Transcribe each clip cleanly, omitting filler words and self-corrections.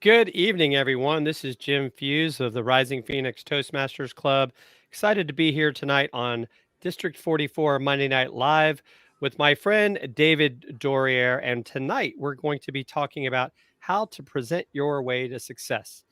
Good evening, everyone. This is Jim Fuse of the Rising Phoenix Toastmasters Club. Excited to be here tonight on District 44 Monday Night Live with my friend David Dorrier. And tonight we're going to be talking about how to present your way to success.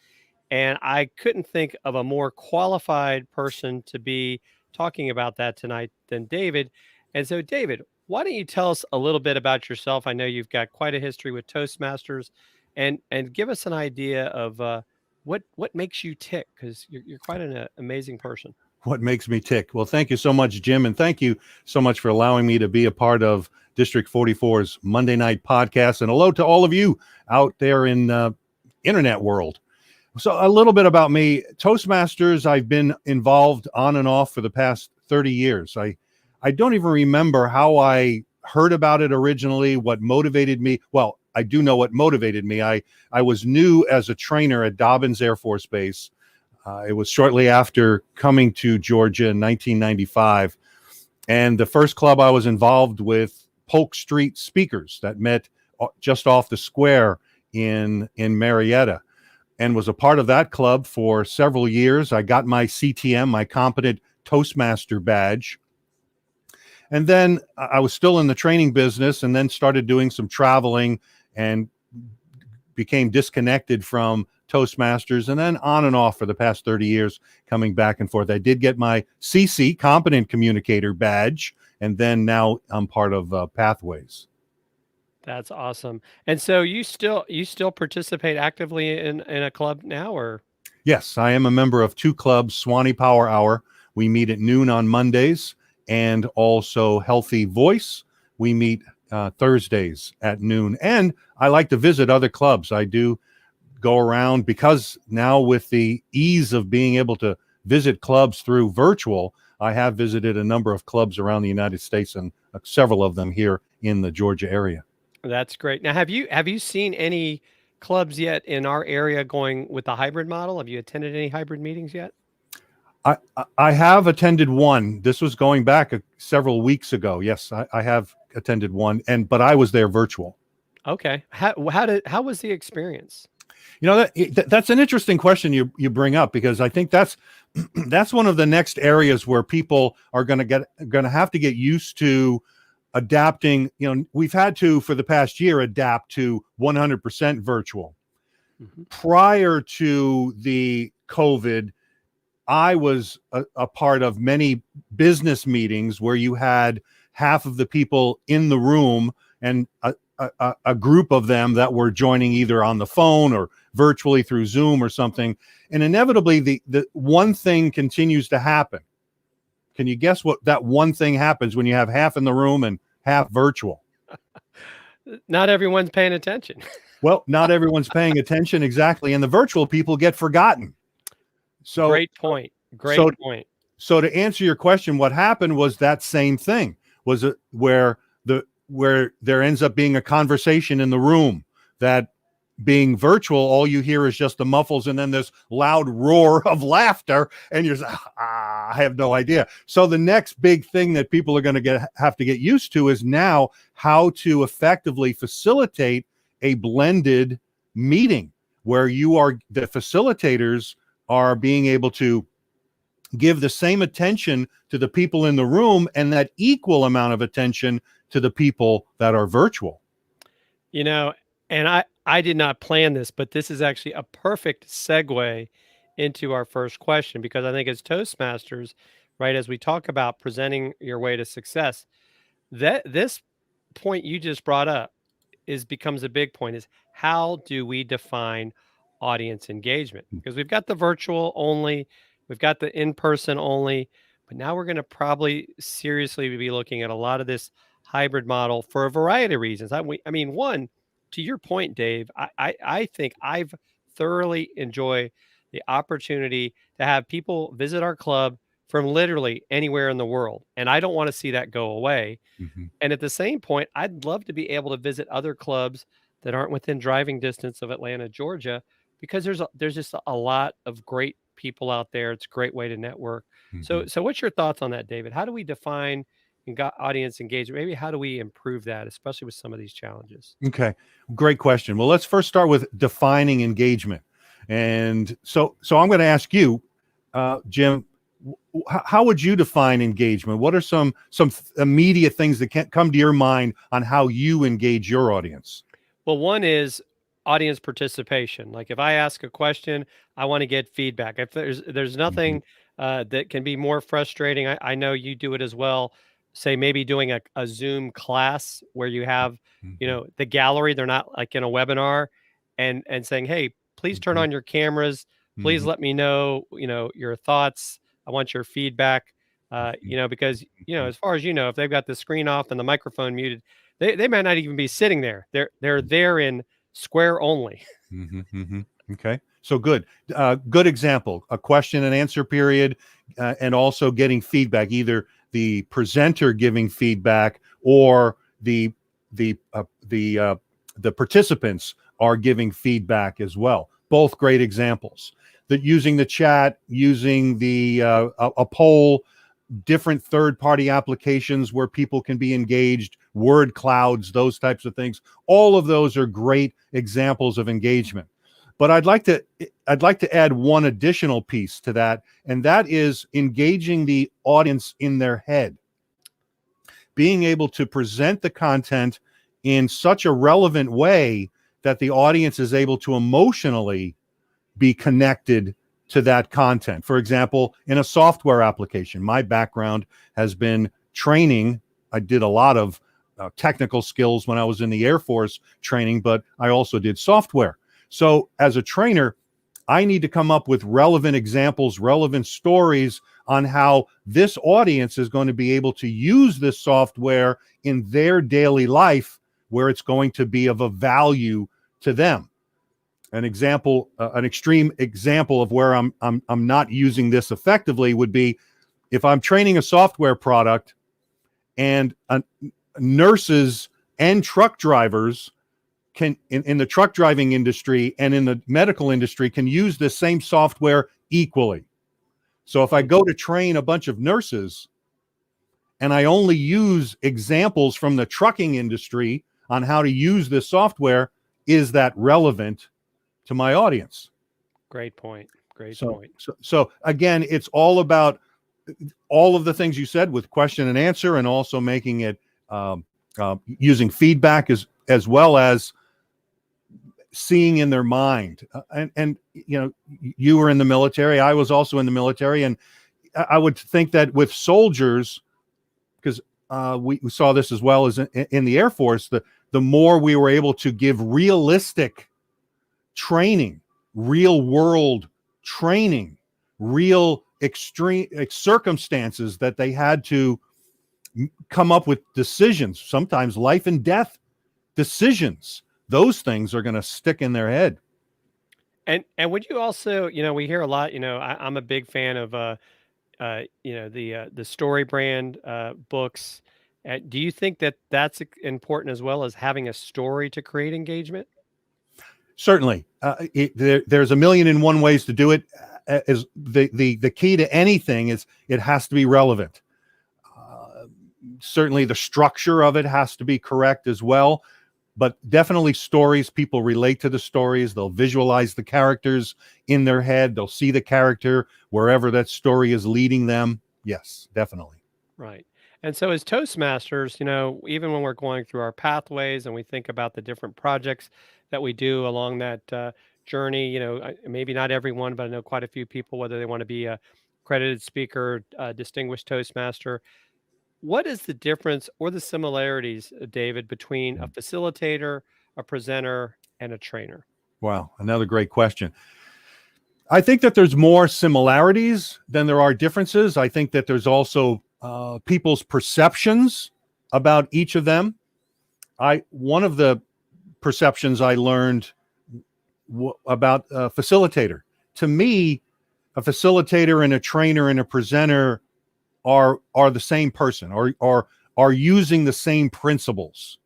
And I couldn't think of a more qualified person to be talking about that tonight than David. And so, David, why don't you tell us a little bit about yourself? I know you've got quite a history with Toastmasters, and give us an idea of what makes you tick, because you're quite an amazing person. What makes me tick? Well, thank you so much, Jim, and thank you so much for allowing me to be a part of District 44's Monday Night Podcast. And hello to all of you out there in internet world. So a little bit about me. Toastmasters, I've been involved on and off for the past 30 years. I don't even remember how I heard about it originally, what motivated me. Well, I do know what motivated me. I was new as a trainer at Dobbins Air Force Base. It was shortly after coming to Georgia in 1995. And the first club I was involved with, Polk Street Speakers, that met just off the square in Marietta, and was a part of that club for several years. I got my CTM, my Competent Toastmaster badge. And then I was still in the training business, and then started doing some traveling and became disconnected from Toastmasters, and then on and off for the past 30 years, coming back and forth. I did get my CC, Competent Communicator badge, and then now I'm part of Pathways. That's awesome. And so you still participate actively in a club now, or? Yes, I am a member of two clubs, Swanee Power Hour. We meet at noon on Mondays, and also Healthy Voice. We meet Thursdays at noon. And I like to visit other clubs. I do go around, because now with the ease of being able to visit clubs through virtual, I have visited a number of clubs around the United States, and several of them here in the Georgia area. That's great. Now, have you seen any clubs yet in our area going with the hybrid model? Have you attended any hybrid meetings yet? I have attended one. This was going back several weeks ago. Yes, I have attended one, but I was there virtual. Okay. How was the experience? You know, that's an interesting question you bring up, because I think that's one of the next areas where people are going to have to get used to adapting. You know, we've had to, for the past year, adapt to 100% virtual. Mm-hmm. Prior to the COVID, I was a part of many business meetings where you had half of the people in the room and a group of them that were joining either on the phone or virtually through Zoom or something. And inevitably, the one thing continues to happen. Can you guess what that one thing happens when you have half in the room and half virtual? Not everyone's paying attention. Well, not everyone's paying attention, exactly. And the virtual people get forgotten. So great point. Great point. So to answer your question, what happened was that same thing, was it where there ends up being a conversation in the room that, being virtual, all you hear is just the muffles and then this loud roar of laughter, and you're like, I have no idea. So the next big thing that people are going to have to get used to is now how to effectively facilitate a blended meeting where the facilitators are being able to give the same attention to the people in the room and that equal amount of attention to the people that are virtual. You know, and I did not plan this, but this is actually a perfect segue into our first question, because I think as Toastmasters, right, as we talk about presenting your way to success, that this point you just brought up becomes a big point, is how do we define audience engagement? Because we've got the virtual only, we've got the in-person only, but now we're going to probably seriously be looking at a lot of this hybrid model for a variety of reasons. I mean, one, to your point, Dave, I think I've thoroughly enjoyed the opportunity to have people visit our club from literally anywhere in the world. And I don't want to see that go away. Mm-hmm. And at the same point, I'd love to be able to visit other clubs that aren't within driving distance of Atlanta, Georgia, because there's just a lot of great people out there. It's a great way to network. Mm-hmm. So what's your thoughts on that, David? How do we define audience engagement? Maybe how do we improve that, especially with some of these challenges? Okay, great question. Well, let's first start with defining engagement. And so I'm going to ask you, Jim, how would you define engagement? What are some immediate things that can come to your mind on how you engage your audience? Well, one is audience participation. Like if I ask a question, I want to get feedback. If there's Mhm, nothing that can be more frustrating, I know you do it as well. Say maybe doing a Zoom class where you have, mhm, the gallery. They're not like in a webinar, and saying, hey, please turn mhm, on your cameras. Please mhm, let me know, your thoughts. I want your feedback. mhm, Because mhm, as far as you know, if they've got the screen off and the microphone muted, they might not even be sitting there. They're there in square only. mhm, mhm. Okay, so good. Good example. A question and answer period, and also getting feedback. Either the presenter giving feedback or the uh, the uh, the participants are giving feedback as well. Both great examples. That using the chat, using a poll, different third-party applications where people can be engaged, word clouds, those types of things. All of those are great examples of engagement. But I'd like to add one additional piece to that, and that is engaging the audience in their head. Being able to present the content in such a relevant way that the audience is able to emotionally be connected to that content. For example, in a software application, my background has been training. I did a lot of technical skills when I was in the Air Force training, but I also did software. So as a trainer, I need to come up with relevant examples, relevant stories on how this audience is going to be able to use this software in their daily life where it's going to be of a value to them. An example, an extreme example of where I'm not using this effectively would be if I'm training a software product and nurses and truck drivers can in the truck driving industry and in the medical industry can use this same software equally. So if I Mm, go to train a bunch of nurses and I only use examples from the trucking industry on how to use this software, is that relevant to my audience? great point. Great So, point. so again, it's all about all of the things you said with question and answer, and also making it using feedback as well as seeing in their mind. And you were in the military. I was also in the military, and I would think that with soldiers, because we saw this as well as in the Air Force, the more we were able to give realistic training, real world training, real extreme circumstances that they had to come up with decisions, sometimes life and death decisions. Those things are going to stick in their head. And would you also, we hear a lot, I'm a big fan of the story brand books. Do you think that that's important as well as having a story to create engagement? Certainly, there's a million and one ways to do it. As the key to anything is it has to be relevant. Uh, Certainly, the structure of it has to be correct as well. But definitely stories, people relate to the stories. They'll visualize the characters in their head. They'll see the character wherever that story is leading them. Yes, definitely. Right. And so as Toastmasters, even when we're going through our pathways and we think about the different projects that we do along that journey, maybe not everyone, but I know quite a few people, whether they want to be a accredited speaker, distinguished Toastmaster. What is the difference or the similarities, David, between a facilitator, a presenter, and a trainer? Wow, another great question. I think that there's more similarities than there are differences. I think that there's also people's perceptions about each of them. I One of the perceptions I learned about a facilitator. To me, a facilitator and a trainer and a presenter are the same person, or are using the same principles.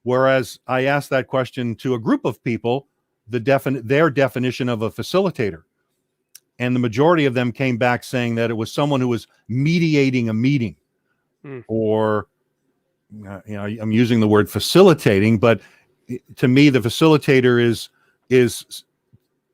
Whereas I asked that question to a group of people, their definition of a facilitator, and the majority of them came back saying that it was someone who was mediating a meeting, Mm, or I'm using the word facilitating, but to me, the facilitator is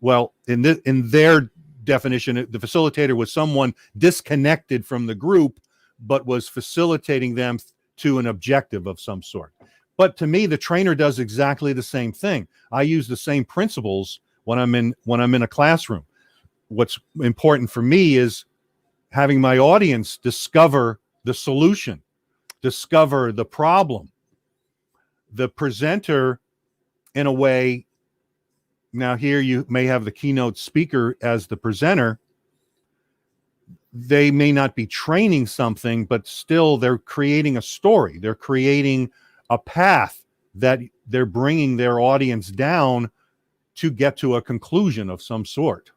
well, in their definition, the facilitator was someone disconnected from the group, but was facilitating them to an objective of some sort. But to me, the trainer does exactly the same thing. I use the same principles when I'm in a classroom. What's important for me is having my audience discover the solution, discover the problem. The presenter, in a way, now here you may have the keynote speaker as the presenter. They may not be training something, but still they're creating a story. They're creating a path that they're bringing their audience down to get to a conclusion of some sort.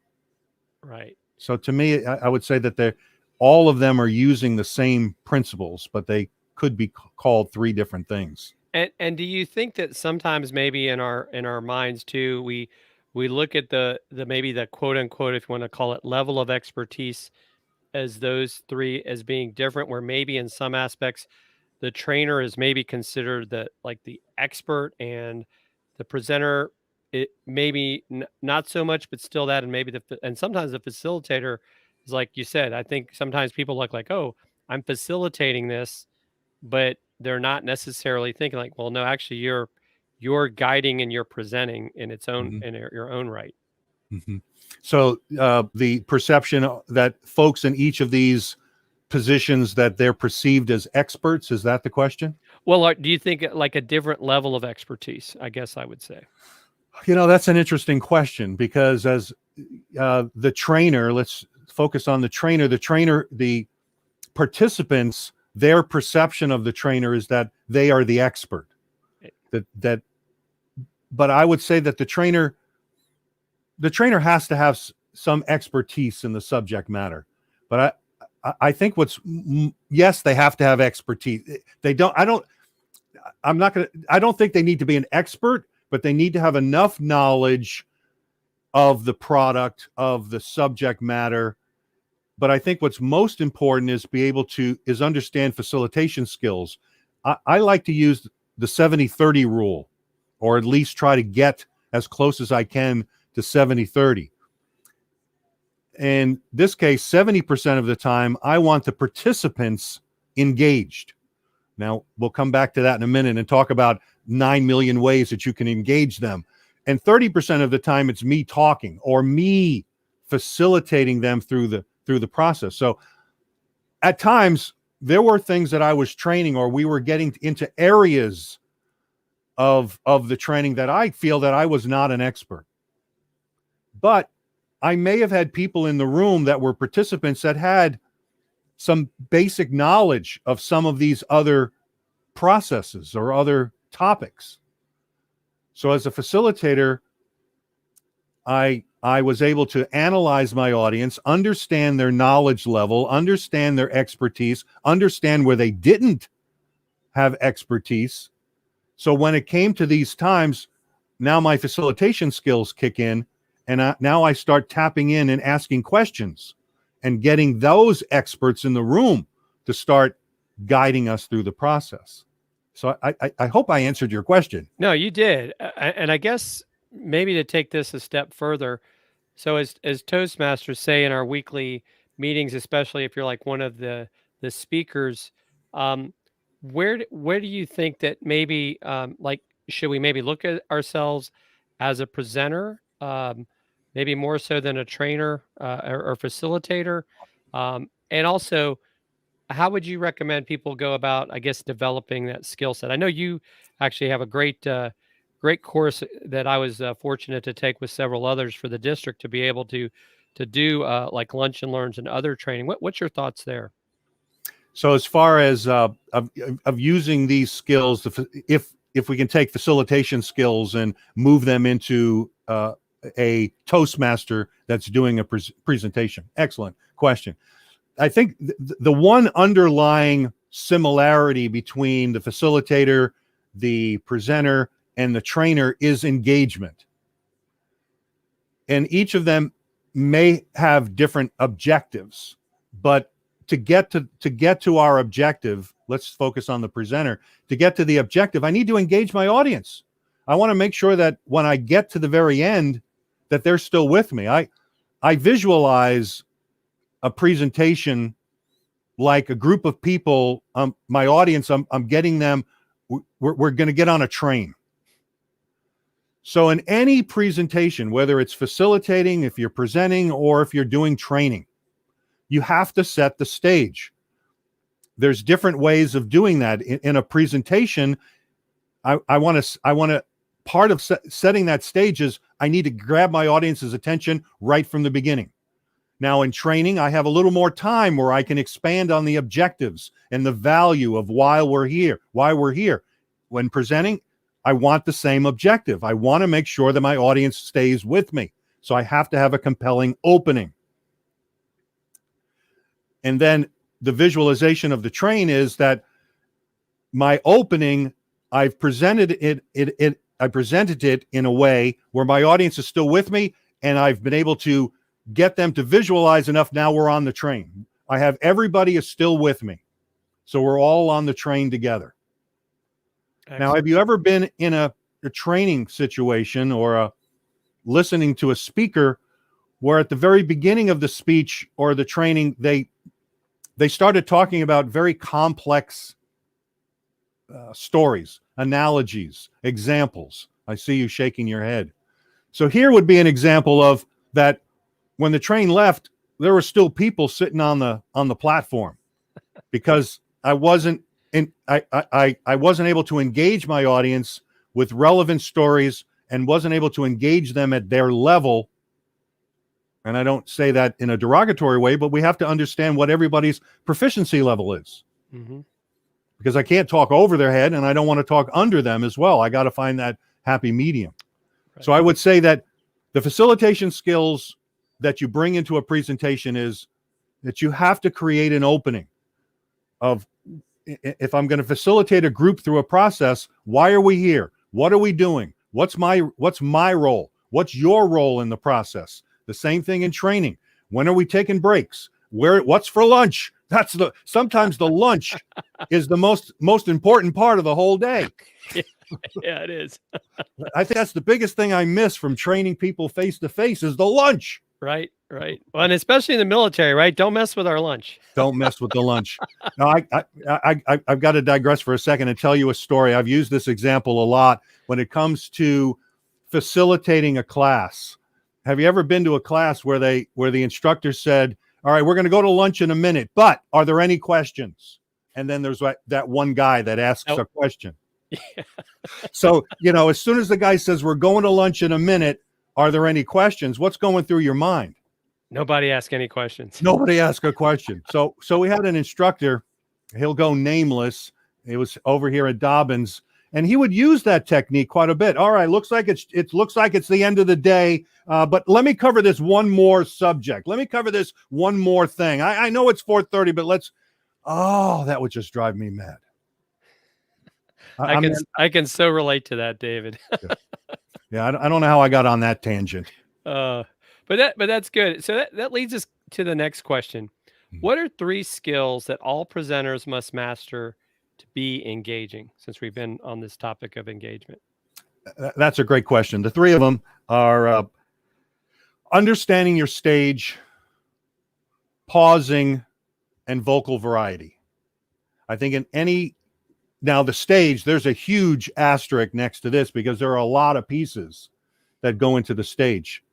right. So to me, I would say that all of them are using the same principles, but they could be called three different things. And do you think that sometimes maybe in our minds too, we look at the maybe the quote unquote, if you want to call it, level of expertise as those three as being different, where maybe in some aspects the trainer is maybe considered the expert, and the presenter, it maybe not so much, but still that, and maybe and sometimes the facilitator is like you said. I think sometimes people look like, oh, I'm facilitating this, but they're not necessarily thinking like, well, no, actually you're guiding and you're presenting in its own Mhm. in your own right. Mhm. So the perception that folks in each of these positions that they're perceived as experts, is that the question? Well, do you think like a different level of expertise? I guess I would say. That's an interesting question, because as the trainer, let's focus on the participants, their perception of the trainer is that they are the expert. Eh, That, but I would say that the trainer has to have some expertise in the subject matter. But I think yes, they have to have expertise. They don't. I don't think they need to be an expert, but they need to have enough knowledge of the product, of the subject matter. But I think what's most important is understand facilitation skills. I like to use the 70-30 rule, or at least try to get as close as I can to 70-30. In this case, 70% of the time, I want the participants engaged. Now, we'll come back to that in a minute and talk about 9 million ways that you can engage them. And 30% of the time, it's me talking or me facilitating them through the process. So at times, there were things that I was training, or we were getting into areas of the training that I feel that I was not an expert. But I may have had people in the room that were participants that had some basic knowledge of some of these other processes or other topics. So as a facilitator, I was able to analyze my audience, understand their knowledge level, understand their expertise, understand where they didn't have expertise. So when it came to these times, now my facilitation skills kick in, and now I start tapping in and asking questions and getting those experts in the room to start guiding us through the process. So I hope I answered your question. No, you did, and I guess maybe to take this a step further. So as Toastmasters say in our weekly meetings, especially if you're like one of the speakers, um, where do you think that maybe like should we maybe look at ourselves as a presenter, maybe more so than a trainer or facilitator, and also how would you recommend people go about, I guess, developing that skill set? I know you actually have a great course that I was fortunate to take with several others for the district to be able to do like lunch and learns and other training. What's your thoughts there? So as far as of using these skills, if we can take facilitation skills and move them into a Toastmaster that's doing a presentation. Excellent question. I think the one underlying similarity between the facilitator, the presenter, and the trainer is engagement. And each of them may have different objectives, but to get to our objective, let's focus on the presenter. To get to the objective, I need to engage my audience. I want to make sure that when I get to the very end, that they're still with me. I visualize a presentation like a group of people, my audience, I'm getting them, we're going to get on a train. So in any presentation, whether it's facilitating, if you're presenting, or if you're doing training, you have to set the stage. There's different ways of doing that. In a presentation, I want to part of setting that stage is I need to grab my audience's attention right from the beginning. Now in training, I have a little more time where I can expand on the objectives and the value of why we're here. When presenting, I want the same objective. I want to make sure that my audience stays with me. So I have to have a compelling opening. And then the visualization of the train is that my opening, I've presented it in a way where my audience is still with me, and I've been able to get them to visualize enough. Now we're on the train. I have everybody is still with me. So we're all on the train together. Excellent. Now, have you ever been in a training situation or listening to a speaker where at the very beginning of the speech or the training, they started talking about very complex stories, analogies, examples? I see you shaking your head. So here would be an example of that. When the train left, there were still people sitting on the platform because I wasn't able to engage my audience with relevant stories and wasn't able to engage them at their level. And I don't say that in a derogatory way, but we have to understand what everybody's proficiency level is. Mm-hmm. Because I can't talk over their head and I don't want to talk under them as well. I got to find that happy medium. Right. So I would say that the facilitation skills that you bring into a presentation is that you have to create an opening of, if I'm going to facilitate a group through a process, why are we here? What are we doing? What's my role? What's your role in the process? The same thing in training. When are we taking breaks? What's for lunch? Sometimes the lunch is the most important part of the whole day. Yeah, it is. I think that's the biggest thing I miss from training people face to face is the lunch. Right. Well, and especially in the military, right? Don't mess with our lunch. Don't mess with the lunch. Now, I've got to digress for a second and tell you a story. I've used this example a lot when it comes to facilitating a class. Have you ever been to a class where the instructor said, "All right, we're going to go to lunch in a minute, but are there any questions?" And then there's that one guy that asks a question. Yeah. So, as soon as the guy says, "We're going to lunch in a minute, are there any questions?" What's going through your mind? Nobody ask any questions. Nobody ask a question. So we had an instructor, he'll go nameless. It was over here at Dobbins, and he would use that technique quite a bit. All right, looks like it's the end of the day, but let me cover this one more subject. Let me cover this one more thing. I know it's 4:30, but that would just drive me mad. I can so relate to that, David. Yeah, I don't know how I got on that tangent. But that's good. So that leads us to the next question. What are 3 skills that all presenters must master to be engaging, since we've been on this topic of engagement? That's a great question. The 3 of them are understanding your stage, pausing, and vocal variety. I think now the stage, there's a huge asterisk next to this because there are a lot of pieces that go into the stage.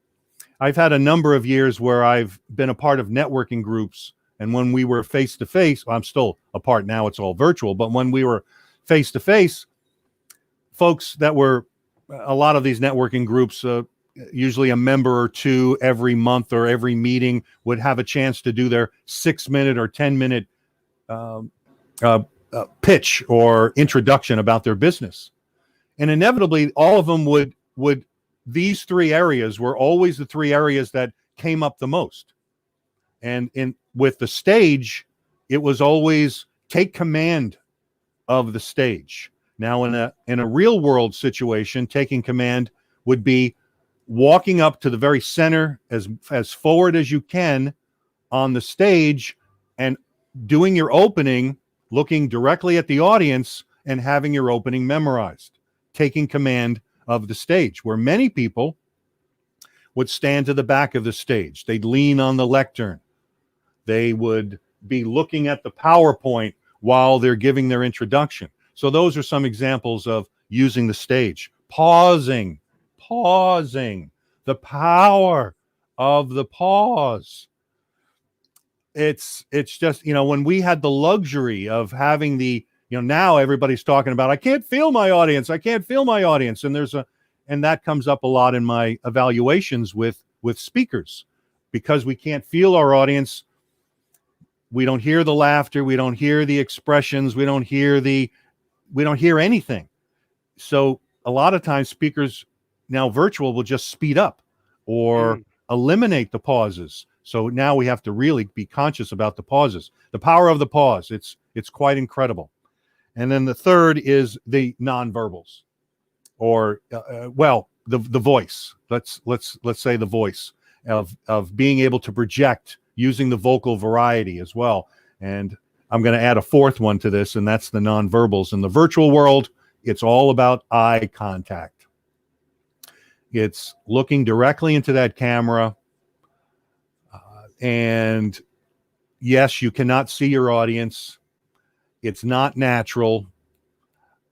I've had a number of years where I've been a part of networking groups, and when we were face-to-face, I'm still a part now, it's all virtual, but when we were face-to-face, folks that were, a lot of these networking groups, usually a member or two every month or every meeting would have a chance to do their 6-minute or 10-minute pitch or introduction about their business. And inevitably, all of them would these 3 areas were always the 3 areas that came up the most. And with the stage, it was always take command of the stage. Now, in a real world situation, taking command would be walking up to the very center as forward as you can on the stage and doing your opening looking directly at the audience and having your opening memorized, taking command of the stage, where many people would stand to the back of the stage. They'd lean on the lectern. They would be looking at the PowerPoint while they're giving their introduction. So those are some examples of using the stage. Pausing, the power of the pause. It's just, when we had the luxury of having now everybody's talking about, I can't feel my audience. And that comes up a lot in my evaluations with speakers, because we can't feel our audience. We don't hear the laughter. We don't hear the expressions. We don't hear anything. So a lot of times speakers now virtual will just speed up or eliminate the pauses. So now we have to really be conscious about the pauses. The power of the pause. It's quite incredible. And then the third is the nonverbals, or the voice. Let's say the voice of being able to project using the vocal variety as well. And I'm going to add a fourth one to this, and that's the nonverbals. In the virtual world, it's all about eye contact. It's looking directly into that camera. And yes, you cannot see your audience. It's not natural.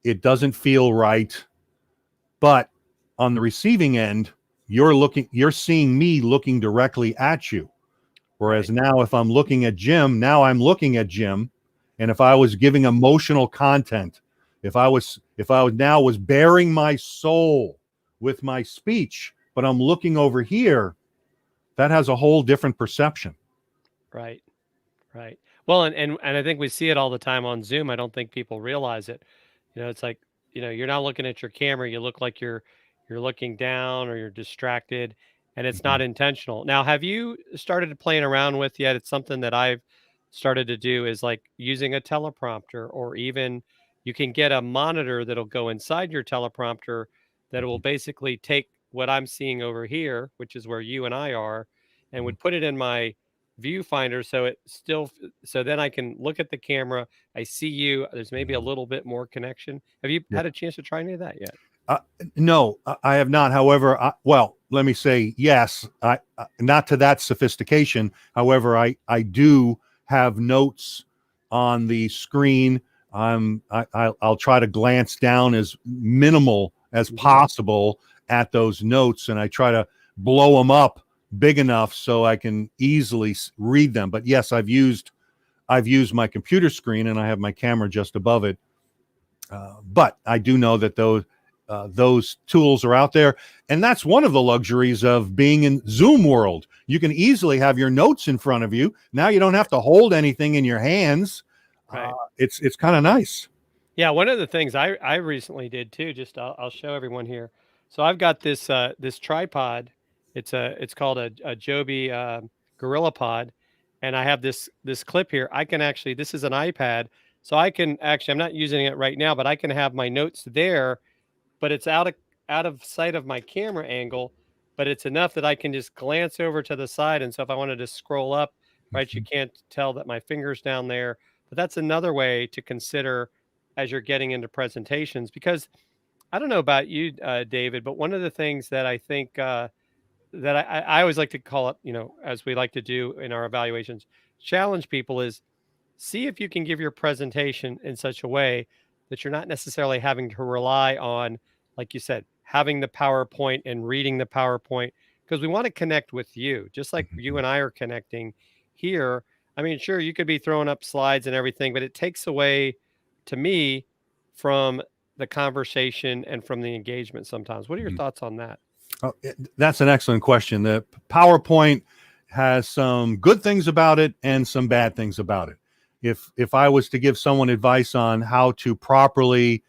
It doesn't feel right. But on the receiving end, you're seeing me looking directly at you. Whereas now, if I'm looking at Jim, I'm looking at Jim. And if I was giving emotional content, if I was bearing my soul with my speech, but I'm looking over here, that has a whole different perception. Right. Well, and I think we see it all the time on Zoom. I don't think people realize it. It's like, you're not looking at your camera. You look like you're looking down, or you're distracted, and it's not intentional. Now, have you started playing around with yet? It's something that I've started to do, is like using a teleprompter, or even you can get a monitor that'll go inside your teleprompter that will basically take what I'm seeing over here, which is where you and I are, and would put it in my viewfinder, so then I can look at the camera. I see you. There's maybe a little bit more connection. Have you had a chance to try any of that yet? No, I have not. However, let me say yes. I not to that sophistication. However, I do have notes on the screen. I'll try to glance down as minimal as possible at those notes, and I try to blow them up big enough so I can easily read them. But yes, I've used my computer screen, and I have my camera just above it. But I do know that those tools are out there, and that's one of the luxuries of being in Zoom world. You can easily have your notes in front of you. Now you don't have to hold anything in your hands. Right. It's kind of nice. Yeah, one of the things I recently did too, just I'll show everyone here. So I've got this this tripod. It's called a Joby Gorilla Pod, and I have this clip here. I can actually, this is an iPad, so I can actually, I'm not using it right now, but I can have my notes there, but it's out of sight of my camera angle, but it's enough that I can just glance over to the side. And so if I wanted to scroll up, right, you can't tell that my finger's down there. But that's another way to consider as you're getting into presentations, because I don't know about you, David, but one of the things that I think that I always like to call it, as we like to do in our evaluations, challenge people, is see if you can give your presentation in such a way that you're not necessarily having to rely on, like you said, having the PowerPoint and reading the PowerPoint, because we want to connect with you, just like you and I are connecting here. I mean, sure, you could be throwing up slides and everything, but it takes away, to me, from the conversation and from the engagement sometimes. What are your thoughts on that? Oh, that's an excellent question. The PowerPoint has some good things about it and some bad things about it. If I was to give someone advice on how to properly,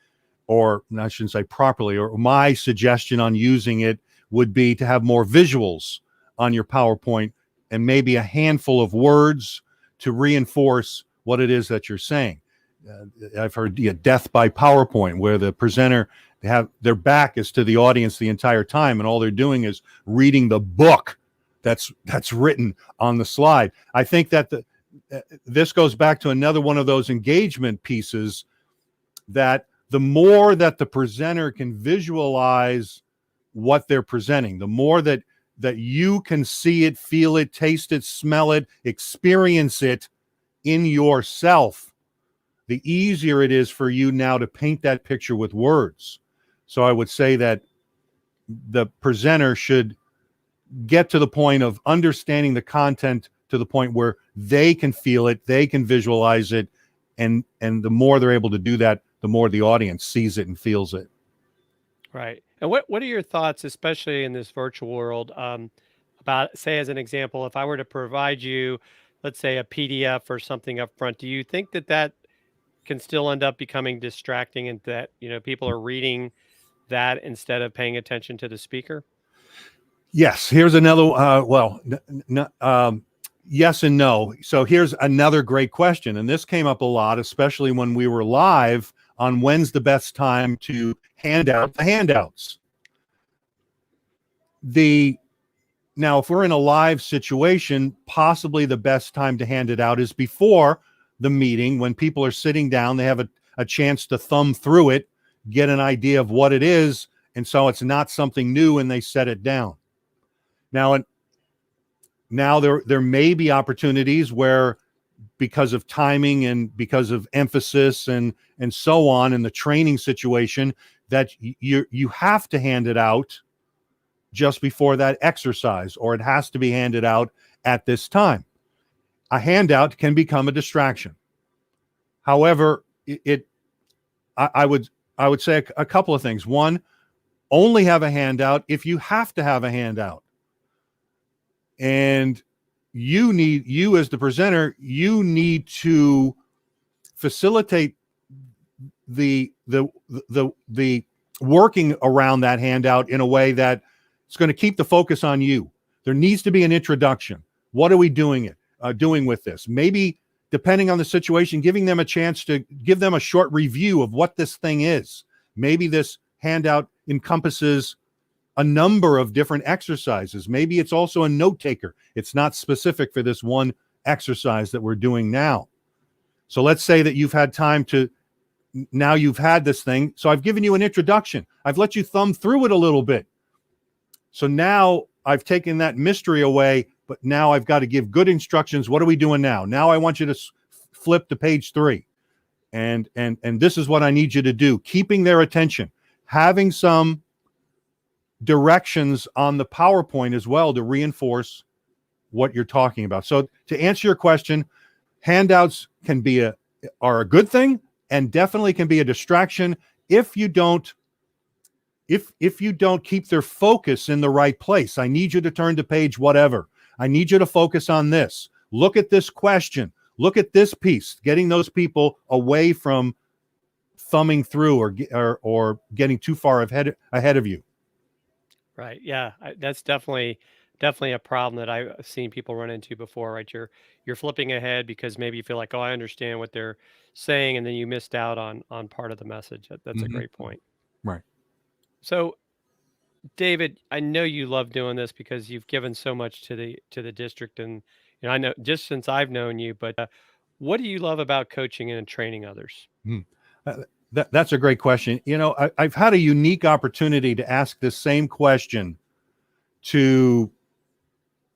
or I shouldn't say properly, or my suggestion on using it would be to have more visuals on your PowerPoint and maybe a handful of words to reinforce what it is that you're saying. I've heard death by PowerPoint, where the presenter, they have their back is to the audience the entire time, and all they're doing is reading the book that's written on the slide. I think that this goes back to another one of those engagement pieces, that the more that the presenter can visualize what they're presenting, the more that you can see it, feel it, taste it, smell it, experience it in yourself, the easier it is for you now to paint that picture with words. So I would say that the presenter should get to the point of understanding the content to the point where they can feel it, they can visualize it, and the more they're able to do that, the more the audience sees it and feels it. Right. And what are your thoughts, especially in this virtual world, about, say, as an example, if I were to provide you, let's say, a PDF or something up front, do you think that can still end up becoming distracting, and that, people are reading that instead of paying attention to the speaker? Yes. Here's another, yes and no. So here's another great question. And this came up a lot, especially when we were live, on when's the best time to hand out the handouts. Now, if we're in a live situation, possibly the best time to hand it out is before the meeting, when people are sitting down, they have a chance to thumb through it, get an idea of what it is, and so it's not something new and they set it down. Now there may be opportunities where, because of timing and because of emphasis and so on in the training situation, that you have to hand it out just before that exercise, or it has to be handed out at this time. A handout can become a distraction. However, I would say a couple of things. One, only have a handout if you have to have a handout. And you as the presenter, you need to facilitate the working around that handout in a way that it's going to keep the focus on you. There needs to be an introduction. What are we doing with this? Maybe, depending on the situation, giving them a chance to give them a short review of what this thing is. Maybe this handout encompasses a number of different exercises. Maybe it's also a note taker. It's not specific for this one exercise that we're doing now. So let's say that you've had time now you've had this thing. So I've given you an introduction. I've let you thumb through it a little bit. So now I've taken that mystery away, but now I've got to give good instructions. What are we doing now? Now I want you to flip to page 3. And this is what I need you to do. Keeping their attention, having some directions on the PowerPoint as well to reinforce what you're talking about. So to answer your question, handouts are a good thing, and definitely can be a distraction if you don't keep their focus in the right place. I need you to turn to page whatever. I need you to focus on this. Look at this question. Look at this piece. Getting those people away from thumbing through or getting too far ahead of you. Right. Yeah. That's definitely a problem that I've seen people run into before, right? You're flipping ahead because maybe you feel like, oh, I understand what they're saying, and then you missed out on part of the message. That's a great point. Right. So, David, I know you love doing this because you've given so much to the district, and I know just since I've known you. But what do you love about coaching and training others? That's a great question. I've had a unique opportunity to ask this same question to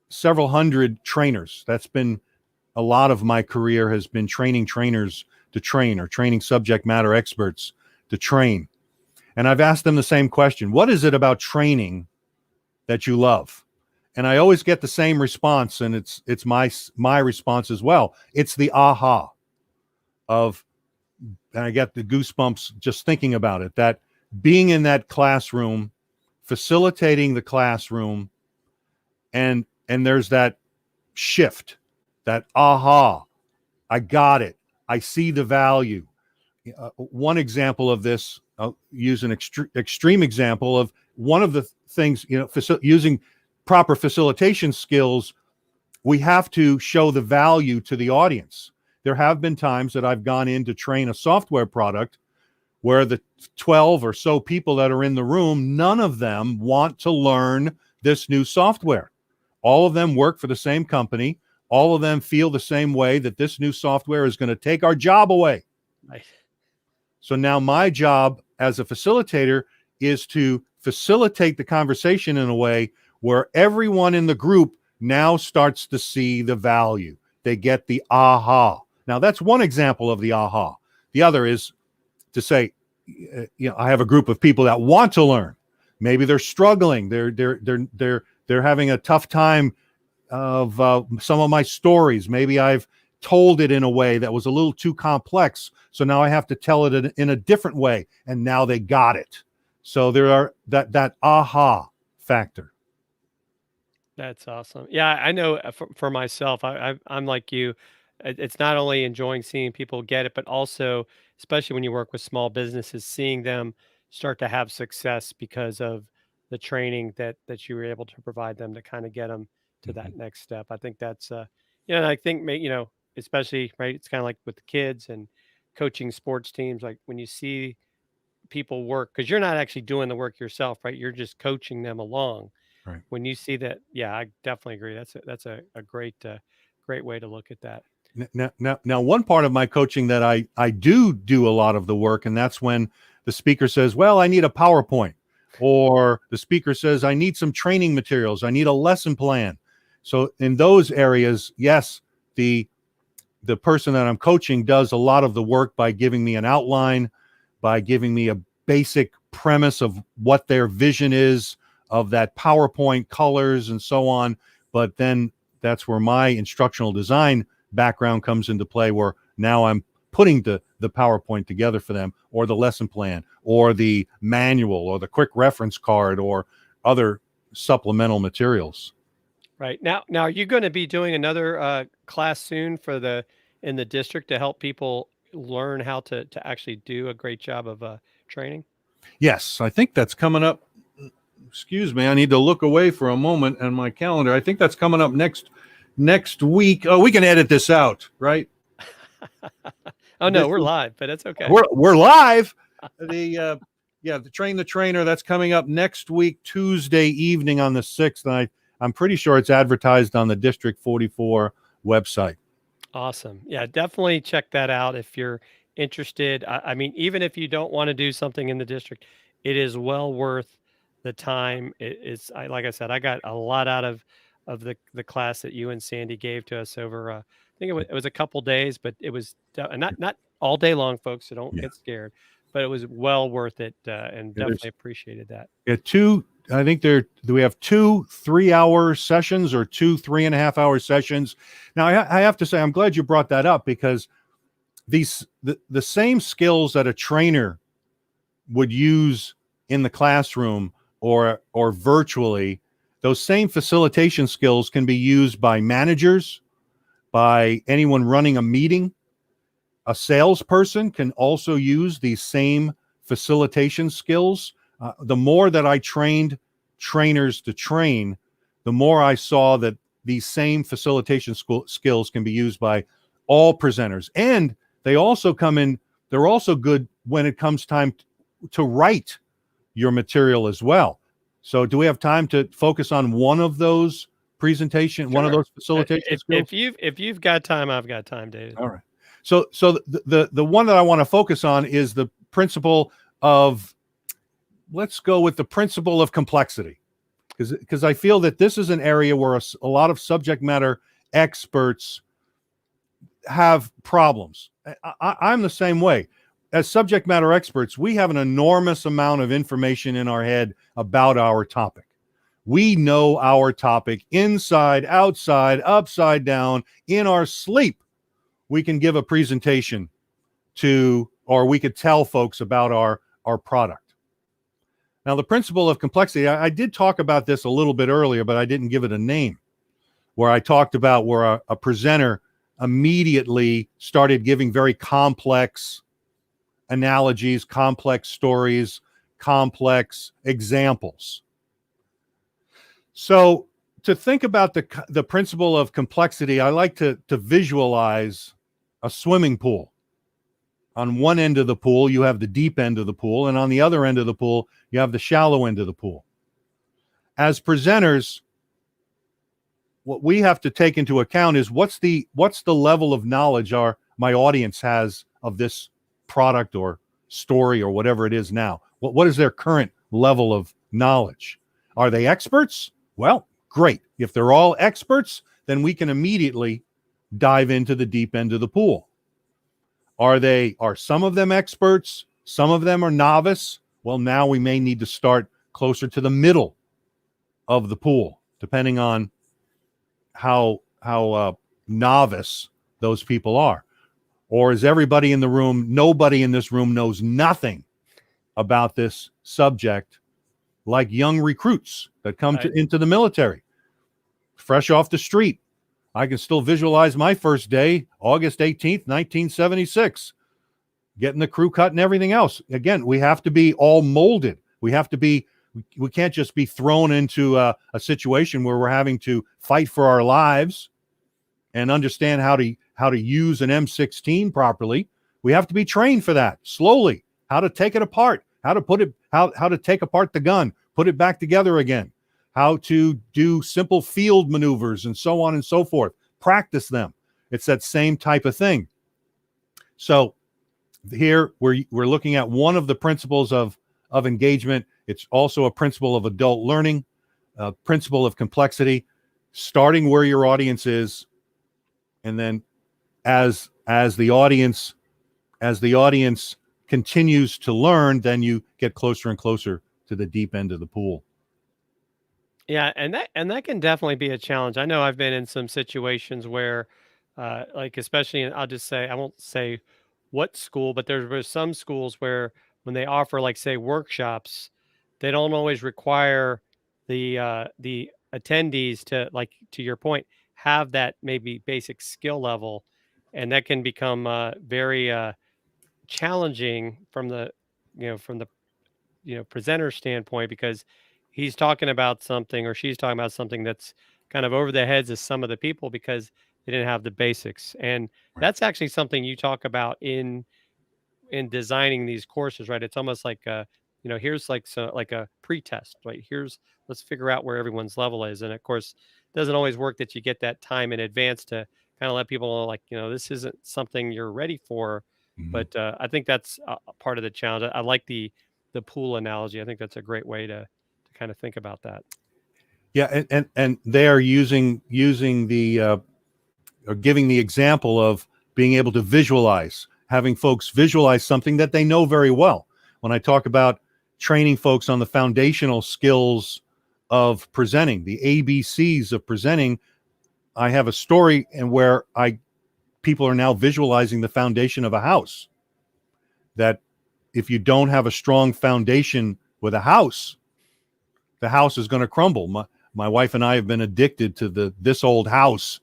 several hundred trainers. That's been a lot of my career, has been training trainers to train, or training subject matter experts to train. And I've asked them the same question. What is it about training that you love? And I always get the same response, and it's my response as well. It's the aha of, and I get the goosebumps just thinking about it, that being in that classroom, facilitating the classroom, and there's that shift, that aha, I got it. I see the value. One example of this, I'll use an extreme example of one of the things, using proper facilitation skills, we have to show the value to the audience. There have been times that I've gone in to train a software product where the 12 or so people that are in the room, none of them want to learn this new software. All of them work for the same company. all of them feel the same way, that this new software is going to take our job away. Right. So now my job as a facilitator is to facilitate the conversation in a way where everyone in the group now starts to see the value. They get the aha. Now that's one example of the aha. The other is to say, I have a group of people that want to learn. Maybe they're struggling. They're having a tough time of some of my stories. Maybe I've told it in a way that was a little too complex. So now I have to tell it in a different way. And now they got it. So there are that aha factor. That's awesome. Yeah, I know for myself, I'm like you. It's not only enjoying seeing people get it, but also, especially when you work with small businesses, seeing them start to have success because of the training that you were able to provide them to kind of get them to Mhm. that next step. I think that's, and I think, especially, right, it's kind of like with the kids and coaching sports teams, like when you see people work, because you're not actually doing the work yourself, right? You're just coaching them along. Right. When you see that, yeah, I definitely agree. That's a great great way to look at that. Now, one part of my coaching that I do a lot of the work, and that's when the speaker says, well, I need a PowerPoint, or the speaker says, I need some training materials. I need a lesson plan. So in those areas, yes, the person that I'm coaching does a lot of the work by giving me an outline, by giving me a basic premise of what their vision is of that PowerPoint, colors, and so on. But then that's where my instructional design background comes into play, where now I'm putting the PowerPoint together for them, or the lesson plan, or the manual, or the quick reference card, or other supplemental materials. Right. Now are you going to be doing another class soon in the district to help people learn how to actually do a great job of training? Yes, I think that's coming up. Excuse me, I need to look away for a moment and my calendar. I think that's coming up next week. Oh, we can edit this out, right? Oh no, This we're is, live, but that's okay. we're live. The Train the Trainer, that's coming up next week, Tuesday evening on the 6th. And I'm pretty sure it's advertised on the District 44 website. Awesome. Yeah, definitely check that out if you're interested. I mean, even if you don't want to do something in the district, it is well worth the time. Like I said, I got a lot out of the class that you and Sandy gave to us over. I think it was a couple days, but it was not all day long, folks. So don't Yeah. get scared. But it was well worth it, and Yeah, definitely appreciated that. I think do we have 2 3-hour sessions, or 2 3.5-hour sessions? Now, I have to say, I'm glad you brought that up, because the same skills that a trainer would use in the classroom or virtually, those same facilitation skills can be used by managers, by anyone running a meeting. A salesperson can also use these same facilitation skills. The more that I trained trainers to train, the more I saw that these same facilitation skills can be used by all presenters. And they're also good when it comes time to write your material as well. So do we have time to focus on one of those one of Sure. those facilitation skills? If you've got time, I've got time, David. All right. So the one that I want to focus on is the principle of, let's go with the principle of complexity, because I feel that this is an area where a lot of subject matter experts have problems. I'm the same way. As subject matter experts, we have an enormous amount of information in our head about our topic. We know our topic inside, outside, upside down, in our sleep. We can give a presentation or we could tell folks about our product. Now, the principle of complexity, I did talk about this a little bit earlier, but I didn't give it a name, where I talked about where a presenter immediately started giving very complex analogies, complex stories, complex examples. So to think about the principle of complexity, I like to visualize a swimming pool. On one end of the pool, you have the deep end of the pool, and on the other end of the pool, you have the shallow end of the pool. As presenters, what we have to take into account is what's the level of knowledge my audience has of this product or story or whatever it is now. What is their current level of knowledge? Are they experts? Well, great. If they're all experts, then we can immediately dive into the deep end of the pool. Are some of them experts? Some of them are novice? Well, now we may need to start closer to the middle of the pool, depending on how novice those people are. Or is everybody in the room, nobody in this room knows nothing about this subject, like young recruits that come into the military, fresh off the street. I can still visualize my first day, August 18th, 1976, getting the crew cut and everything else. Again, we have to be all molded. We can't just be thrown into a situation where we're having to fight for our lives and understand how to use an M16 properly. We have to be trained for that slowly, how to take it apart, how to take apart the gun, put it back together again, how to do simple field maneuvers and so on and so forth. Practice them. It's that same type of thing. So here we're looking at one of the principles of engagement. It's also a principle of adult learning, a principle of complexity, starting where your audience is, and then as the audience continues to learn, then you get closer and closer to the deep end of the pool. Yeah, and that can definitely be a challenge. I know I've been in some situations where, like especially I'll just say I won't say what school, but there's some schools where when they offer like say workshops, they don't always require the attendees to, like to your point, have that maybe basic skill level, and that can become very challenging from the presenter standpoint, because he's talking about something or she's talking about something that's kind of over the heads of some of the people because they didn't have the basics. And Right. that's actually something you talk about in designing these courses, right? It's almost like here's like a pre-test, right? Let's figure out where everyone's level is. And of course, it doesn't always work that you get that time in advance to kind of let people know, like, this isn't something you're ready for. Mhm. But I think that's a part of the challenge. I like the pool analogy. I think that's a great way to kind of think about that. Yeah, and they are using the or giving the example of being able to visualize, having folks visualize something that they know very well. When I talk about training folks on the foundational skills of presenting, the ABCs of presenting, I have a story and where people are now visualizing the foundation of a house. That if you don't have a strong foundation with a house, the house is going to crumble. My wife and I have been addicted to this old house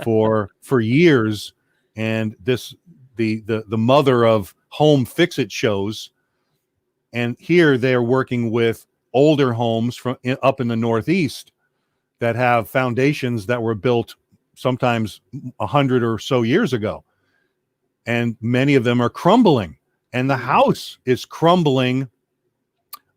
for years, and the mother of home fix-it shows. And here they are working with older homes up in the Northeast that have foundations that were built sometimes 100 or so years ago, and many of them are crumbling, and the house is crumbling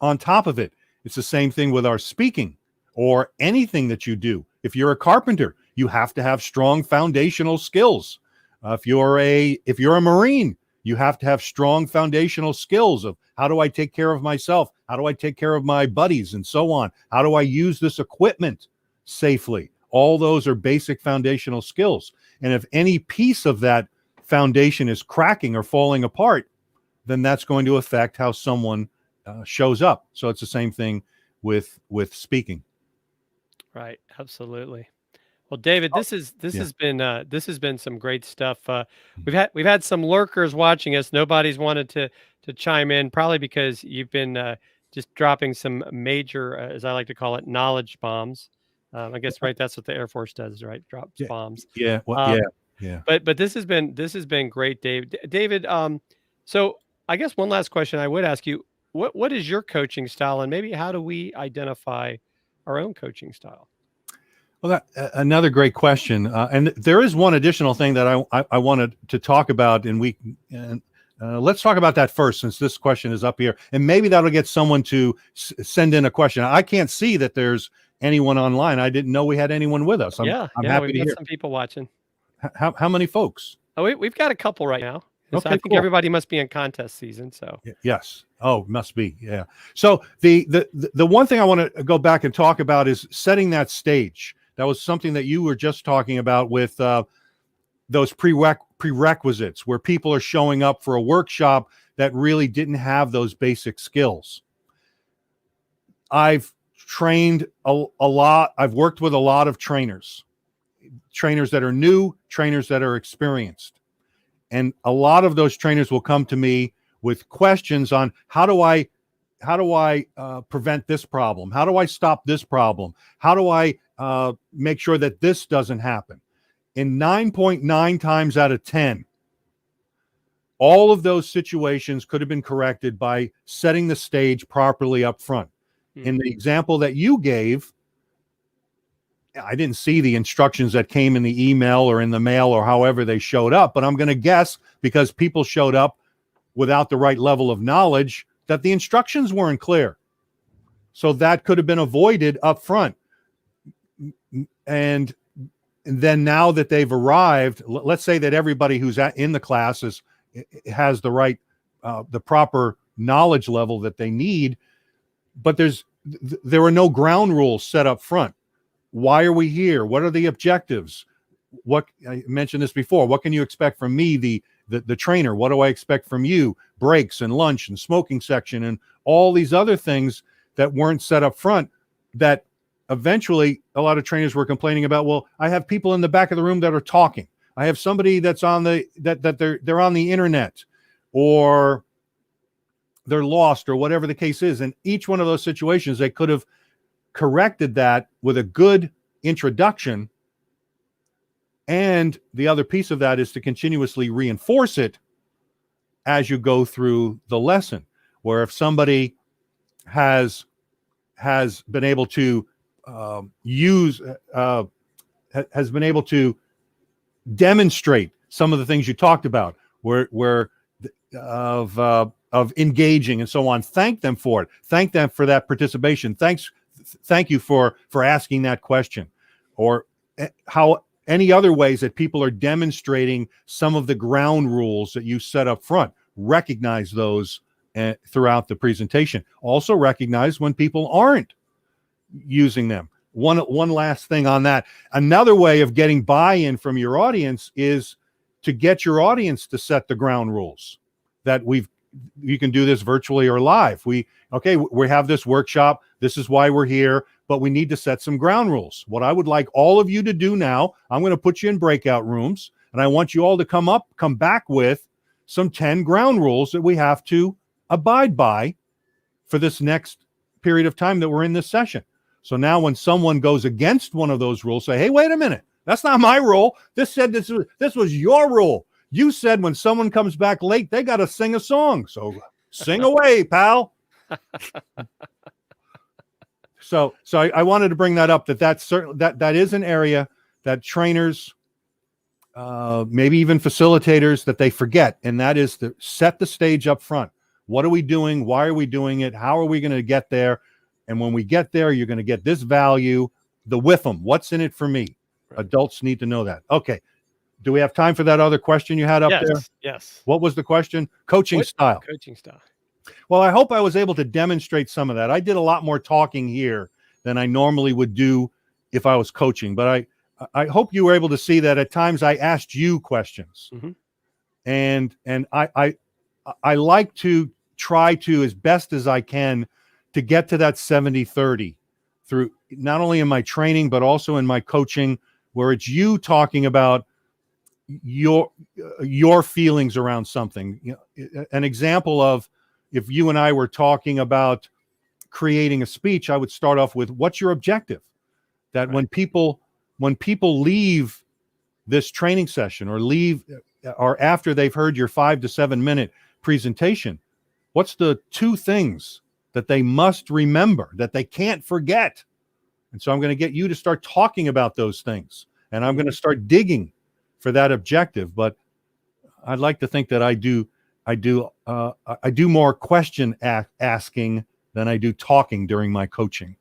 on top of it. It's the same thing with our speaking or anything that you do. If you're a carpenter, you have to have strong foundational skills. If you're a Marine, you have to have strong foundational skills of how do I take care of myself? How do I take care of my buddies and so on? How do I use this equipment safely? All those are basic foundational skills. And if any piece of that foundation is cracking or falling apart, then that's going to affect how someone shows up. So it's the same thing with speaking. Right. Absolutely. Well, David, this has been some great stuff. We've had some lurkers watching us. Nobody's wanted to chime in, probably because you've been just dropping some major, as I like to call it, knowledge bombs. I guess right. That's what the Air Force does, right? Drops bombs. Yeah. Well, yeah. But this has been great, Dave. David. So I guess one last question I would ask you: what is your coaching style, and maybe how do we identify our own coaching style? Well, another great question, and there is one additional thing that I wanted to talk about, and let's talk about that first, since this question is up here, and maybe that'll get someone to send in a question. I can't see that there's anyone online. I didn't know we had anyone with us. I'm Yeah, happy we've to got hear. some people watching. How many folks? Oh, we've got a couple right now. So Okay, I think cool. everybody must be in contest season. So Yes. Oh, must be. Yeah. So the one thing I want to go back and talk about is setting that stage. That was something that you were just talking about with those prerequisites, where people are showing up for a workshop that really didn't have those basic skills. I've trained a lot. I've worked with a lot of trainers that are new, trainers that are experienced. And a lot of those trainers will come to me with questions on how do I prevent this problem? How do I stop this problem? How do I make sure that this doesn't happen? In 9.9 times out of 10, all of those situations could have been corrected by setting the stage properly up front. In the example that you gave, I didn't see the instructions that came in the email or in the mail or however they showed up, but I'm going to guess, because people showed up without the right level of knowledge, that the instructions weren't clear. So that could have been avoided up front. And then now that they've arrived, let's say that everybody who's in the classes has the right, the proper knowledge level that they need, but there are no ground rules set up front. Why are we here? What are the objectives? What, I mentioned this before, what can you expect from me, the trainer? What do I expect from you? Breaks and lunch and smoking section and all these other things that weren't set up front, that eventually a lot of trainers were complaining about. Well, I have people in the back of the room that are talking. I have somebody that's on they're on the internet, or they're lost, or whatever the case is. And each one of those situations, they could have corrected that with a good introduction. And the other piece of that is to continuously reinforce it as you go through the lesson, where if somebody has been able to has been able to demonstrate some of the things you talked about, where of engaging and so on, thank them for it. Thank them for that participation. Thank you for asking that question, or how any other ways that people are demonstrating some of the ground rules that you set up front. Recognize those throughout the presentation. Also recognize when people aren't using them. One last thing on that. Another way of getting buy-in from your audience is to get your audience to set the ground rules. That you can do this virtually or live. We have this workshop. This is why we're here, but we need to set some ground rules. What I would like all of you to do now, I'm going to put you in breakout rooms, and I want you all to come back with some 10 ground rules that we have to abide by for this next period of time that we're in this session. So now when someone goes against one of those rules, say, hey, wait a minute, that's not my rule. This was your rule. You said when someone comes back late, they got to sing a song. So sing away, pal. So I wanted to bring that up, that is an area that trainers, maybe even facilitators, that they forget, and that is to set the stage up front. What are we doing? Why are we doing it? How are we going to get there? And when we get there, you're going to get this value, the WIFM. What's in it for me? Right. Adults need to know that. Okay. Do we have time for that other question you had up there? Yes. What was the question? Coaching style. Coaching style. Well, I hope I was able to demonstrate some of that. I did a lot more talking here than I normally would do if I was coaching, but I hope you were able to see that at times I asked you questions. Mm-hmm. And I like to try to, as best as I can, to get to that 70-30 through not only in my training, but also in my coaching, where it's you talking about your feelings around something. You know, an example of, if you and I were talking about creating a speech, I would start off with, what's your objective? That right. when people leave this training session or after they've heard your 5 to 7 minute presentation, what's the 2 things that they must remember, that they can't forget? And so I'm going to get you to start talking about those things, and I'm going to start digging for that objective. But I'd like to think that I do more question asking than I do talking during my coaching.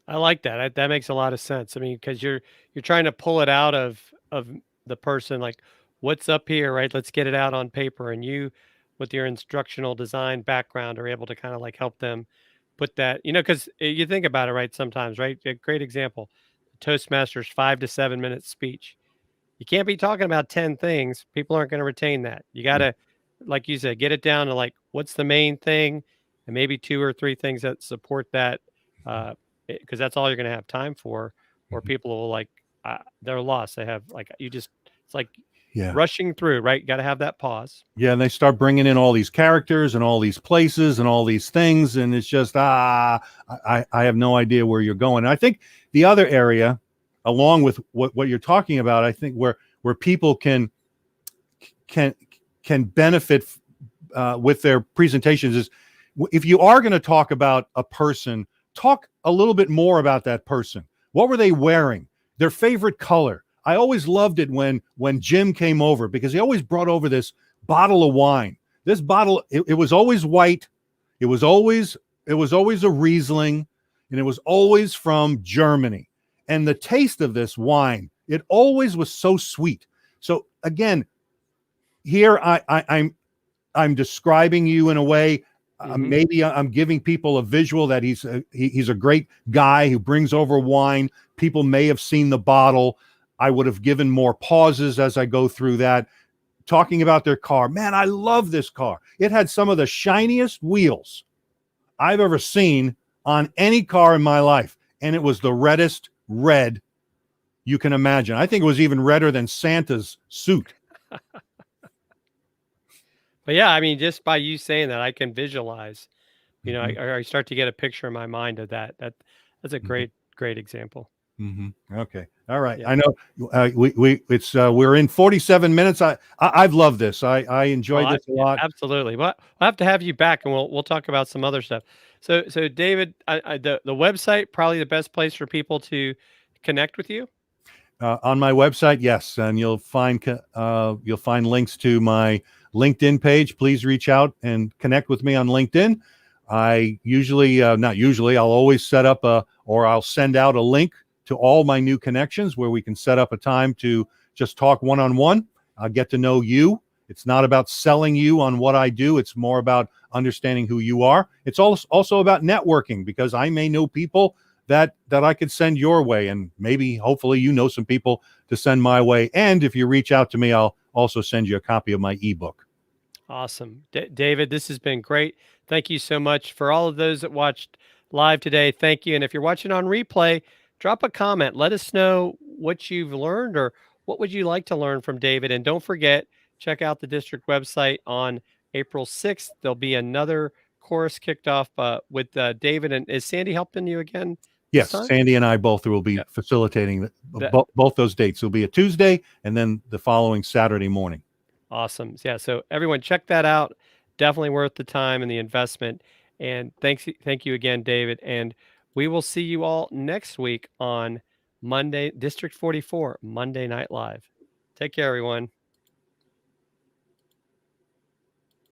I like that. That makes a lot of sense. I mean, because you're trying to pull it out of the person, like, what's up here, right? Let's get it out on paper. And you, with your instructional design background, are able to kind of like help them put that, because you think about it, right? Sometimes, right? A great example, Toastmasters 5 to 7 minute speech. You can't be talking about 10 things. People aren't going to retain that. You got Yeah. to, like you said, get it down to like what's the main thing and maybe two or three things that support that. Because that's all you're going to have time for, or Mhm. people will like, they're lost. They have like, it's like Yeah. rushing through, right? You got to have that pause. Yeah, and they start bringing in all these characters and all these places and all these things, and it's just I have no idea where you're going. And I think the other area, along with what you're talking about, I think where people can can benefit with their presentations is if you are going to talk about a person, talk a little bit more about that person. What were they wearing? Their favorite color. I always loved it when Jim came over because he always brought over this bottle of wine. This bottle, it was always white. It was always a Riesling, and it was always from Germany. And the taste of this wine, it always was so sweet. So again, here I'm describing you in a way. Hmm. Maybe I'm giving people a visual that he's a great guy who brings over wine. People may have seen the bottle. I would have given more pauses as I go through that, talking about their car. Man, I love this car. It had some of the shiniest wheels I've ever seen on any car in my life, and it was the reddest red you can imagine. I think it was even redder than Santa's suit. But yeah, I mean, just by you saying that, I can visualize, Mhm, I start to get a picture in my mind of that. That's a mhm. great example. Okay. All right. Yeah. I know we're in 47 minutes. I've loved this. I Oh, enjoyed this a yeah, lot. absolutely. Well, I'll have to have you back, and we'll talk about some other stuff. So David, the website probably the best place for people to connect with you. On my website, yes, and you'll find links to my LinkedIn page. Please reach out and connect with me on LinkedIn. I usually, not usually, I'll always set up or I'll send out a link to all my new connections where we can set up a time to just talk one-on-one. I'll get to know you. It's not about selling you on what I do. It's more about understanding who you are. It's also about networking because I may know people that I could send your way, and maybe hopefully you know some people to send my way. And if you reach out to me, I'll also send you a copy of my ebook. Awesome. David, this has been great. Thank you so much for all of those that watched live today. Thank you. And if you're watching on replay, drop a comment. Let us know what you've learned or what would you like to learn from David. And don't forget, check out the district website on April 6th. There'll be another course kicked off with David. And is Sandy helping you again this Yes, time? Sandy and I both will be Yeah. facilitating That, both those dates. It'll be a Tuesday and then the following Saturday morning. Awesome. Yeah. So everyone check that out. Definitely worth the time and the investment. And thank you again, David. And we will see you all next week on Monday, District 44, Monday Night Live. Take care, everyone.